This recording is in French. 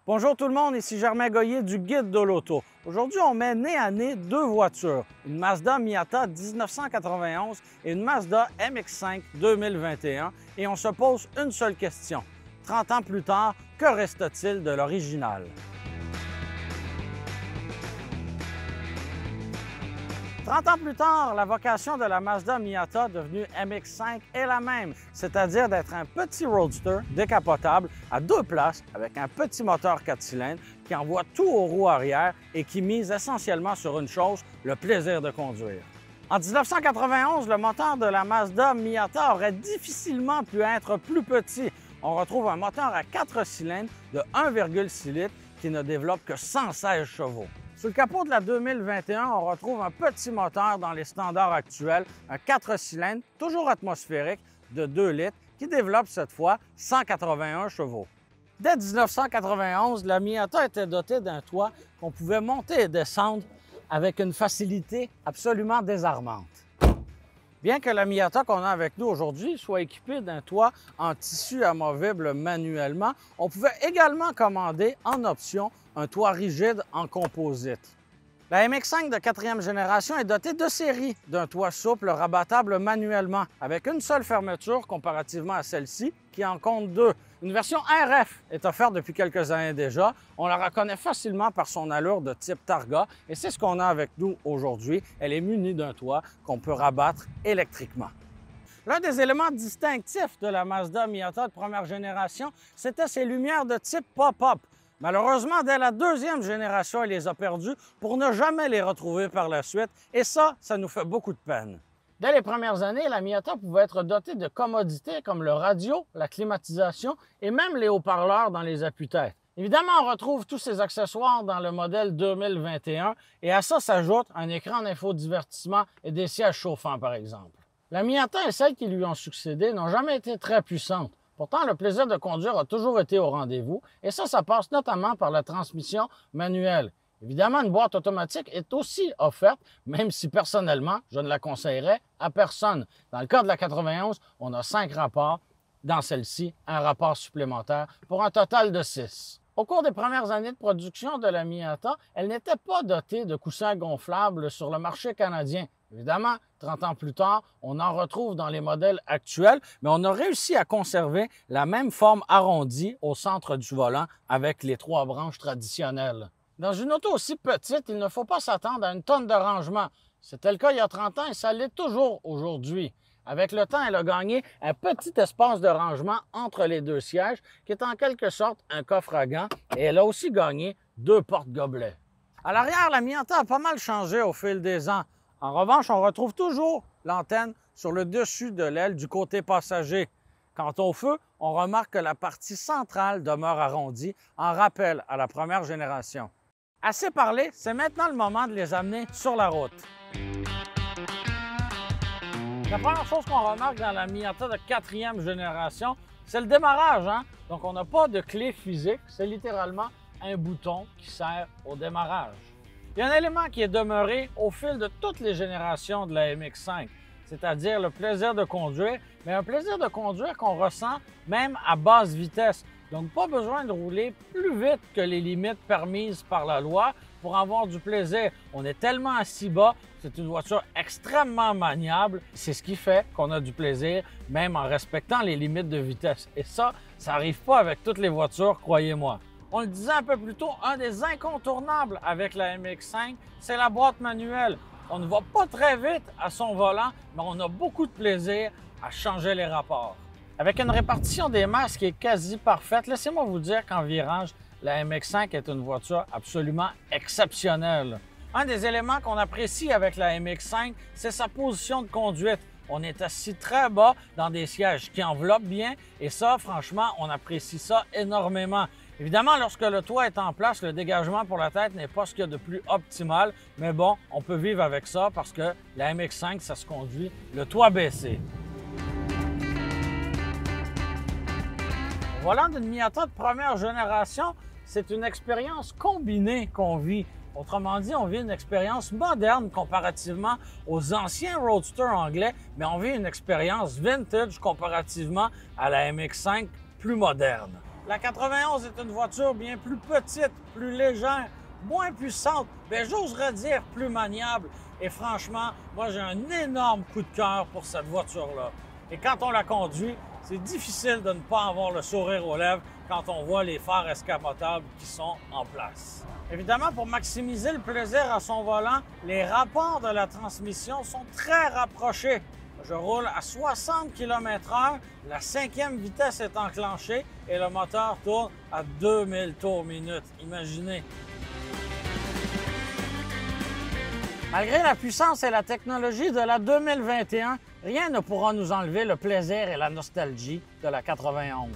Bonjour tout le monde, ici Germain Goyer du Guide de l'Auto. Aujourd'hui, on met nez à nez deux voitures, une Mazda Miata 1991 et une Mazda MX-5 2021, et on se pose une seule question. 30 ans plus tard, que reste-t-il de l'original? 30 ans plus tard, la vocation de la Mazda Miata devenue MX-5 est la même, c'est-à-dire d'être un petit roadster décapotable à deux places avec un petit moteur 4 cylindres qui envoie tout aux roues arrière et qui mise essentiellement sur une chose, le plaisir de conduire. En 1991, le moteur de la Mazda Miata aurait difficilement pu être plus petit. On retrouve un moteur à 4 cylindres de 1,6 litres qui ne développe que 116 chevaux. Sur le capot de la 2021, on retrouve un petit moteur dans les standards actuels, un 4 cylindres, toujours atmosphérique, de 2 litres, qui développe cette fois 181 chevaux. Dès 1991, la Miata était dotée d'un toit qu'on pouvait monter et descendre avec une facilité absolument désarmante. Bien que la Miata qu'on a avec nous aujourd'hui soit équipée d'un toit en tissu amovible manuellement, on pouvait également commander en option un toit rigide en composite. La MX-5 de 4e génération est dotée de série d'un toit souple rabattable manuellement, avec une seule fermeture comparativement à celle-ci, qui en compte deux. Une version RF est offerte depuis quelques années déjà. On la reconnaît facilement par son allure de type Targa, et c'est ce qu'on a avec nous aujourd'hui. Elle est munie d'un toit qu'on peut rabattre électriquement. L'un des éléments distinctifs de la Mazda Miata de première génération, c'était ses lumières de type pop-up. Malheureusement, dès la deuxième génération, elle les a perdues pour ne jamais les retrouver par la suite, et ça nous fait beaucoup de peine. Dès les premières années, la Miata pouvait être dotée de commodités comme le radio, la climatisation et même les haut-parleurs dans les appuis-têtes. Évidemment, on retrouve tous ces accessoires dans le modèle 2021, et à ça s'ajoute un écran d'infodivertissement et des sièges chauffants, par exemple. La Miata et celles qui lui ont succédé n'ont jamais été très puissantes. Pourtant, le plaisir de conduire a toujours été au rendez-vous, et ça passe notamment par la transmission manuelle. Évidemment, une boîte automatique est aussi offerte, même si personnellement, je ne la conseillerais à personne. Dans le cas de la 91, on a 5 rapports. Dans celle-ci, un rapport supplémentaire pour un total de 6. Au cours des premières années de production de la Miata, elle n'était pas dotée de coussins gonflables sur le marché canadien. Évidemment, 30 ans plus tard, on en retrouve dans les modèles actuels, mais on a réussi à conserver la même forme arrondie au centre du volant avec les 3 branches traditionnelles. Dans une auto aussi petite, il ne faut pas s'attendre à une tonne de rangement. C'était le cas il y a 30 ans et ça l'est toujours aujourd'hui. Avec le temps, elle a gagné un petit espace de rangement entre les deux sièges, qui est en quelque sorte un coffre à gants, et elle a aussi gagné 2 porte-gobelets. À l'arrière, la Miata a pas mal changé au fil des ans. En revanche, on retrouve toujours l'antenne sur le dessus de l'aile du côté passager. Quant au feu, on remarque que la partie centrale demeure arrondie, en rappel à la première génération. Assez parlé, c'est maintenant le moment de les amener sur la route. La première chose qu'on remarque dans la Miata de 4e génération, c'est le démarrage. Donc, on n'a pas de clé physique, c'est littéralement un bouton qui sert au démarrage. Il y a un élément qui est demeuré au fil de toutes les générations de la MX-5, c'est-à-dire le plaisir de conduire, mais un plaisir de conduire qu'on ressent même à basse vitesse. Donc, pas besoin de rouler plus vite que les limites permises par la loi pour avoir du plaisir. On est tellement assis bas, c'est une voiture extrêmement maniable. C'est ce qui fait qu'on a du plaisir, même en respectant les limites de vitesse. Et ça n'arrive pas avec toutes les voitures, croyez-moi. On le disait un peu plus tôt, un des incontournables avec la MX-5, c'est la boîte manuelle. On ne va pas très vite à son volant, mais on a beaucoup de plaisir à changer les rapports. Avec une répartition des masses qui est quasi parfaite, laissez-moi vous dire qu'en virage, la MX-5 est une voiture absolument exceptionnelle. Un des éléments qu'on apprécie avec la MX-5, c'est sa position de conduite. On est assis très bas dans des sièges qui enveloppent bien et ça, franchement, on apprécie ça énormément. Évidemment, lorsque le toit est en place, le dégagement pour la tête n'est pas ce qu'il y a de plus optimal, mais bon, on peut vivre avec ça parce que la MX-5, ça se conduit le toit baissé. Au volant d'une Miata de première génération, c'est une expérience combinée qu'on vit. Autrement dit, on vit une expérience moderne comparativement aux anciens roadsters anglais, mais on vit une expérience vintage comparativement à la MX-5 plus moderne. La 91 est une voiture bien plus petite, plus légère, moins puissante, bien j'oserais dire plus maniable. Et franchement, moi j'ai un énorme coup de cœur pour cette voiture-là. Et quand on la conduit, c'est difficile de ne pas avoir le sourire aux lèvres quand on voit les phares escamotables qui sont en place. Évidemment, pour maximiser le plaisir à son volant, les rapports de la transmission sont très rapprochés. Je roule à 60 km/h, la 5e vitesse est enclenchée et le moteur tourne à 2000 tours minute. Imaginez. Malgré la puissance et la technologie de la 2021, rien ne pourra nous enlever le plaisir et la nostalgie de la 91.